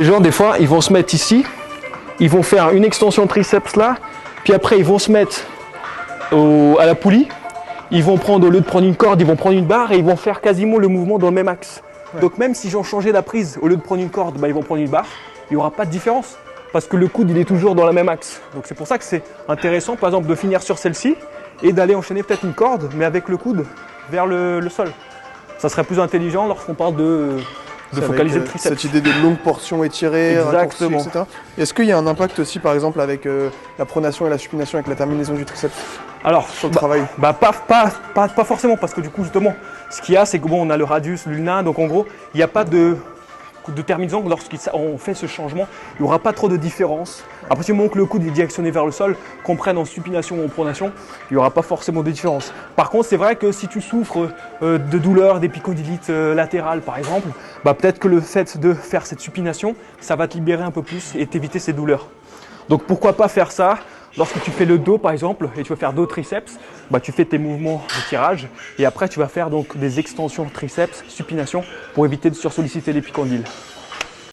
Les gens, des fois, ils vont se mettre ici, ils vont faire une extension triceps là, puis après, ils vont se mettre à la poulie. Ils vont prendre, au lieu de prendre une corde, ils vont prendre une barre et ils vont faire quasiment le mouvement dans le même axe. Ouais. Donc même s'ils ont changé la prise, au lieu de prendre une corde, bah, ils vont prendre une barre, il n'y aura pas de différence. Parce que le coude, il est toujours dans le même axe. Donc c'est pour ça que c'est intéressant, par exemple, de finir sur celle-ci et d'aller enchaîner peut-être une corde, mais avec le coude vers le sol. Ça serait plus intelligent lorsqu'on parle de focaliser le triceps. Cette idée de longue portion étirée, exactement, etc. Est-ce qu'il y a un impact aussi, par exemple, avec la pronation et la supination, avec la terminaison du triceps? Alors, sur le travail? Pas forcément, parce que du coup, justement, ce qu'il y a, c'est que bon, on a le radius, l'ulna, donc en gros, il n'y a pas de terminaison. Lorsqu'on fait ce changement, il n'y aura pas trop de différence. À partir du moment que le coude est directionné vers le sol, qu'on prenne en supination ou en pronation, il n'y aura pas forcément de différence. Par contre, c'est vrai que si tu souffres de douleurs, d'épicondylite latérale par exemple, bah, peut-être que le fait de faire cette supination, ça va te libérer un peu plus et t'éviter ces douleurs. Donc pourquoi pas faire ça lorsque tu fais le dos par exemple et tu veux faire dos triceps, bah, tu fais tes mouvements de tirage et après tu vas faire donc des extensions triceps, supination pour éviter de sursolliciter l'épicondyle.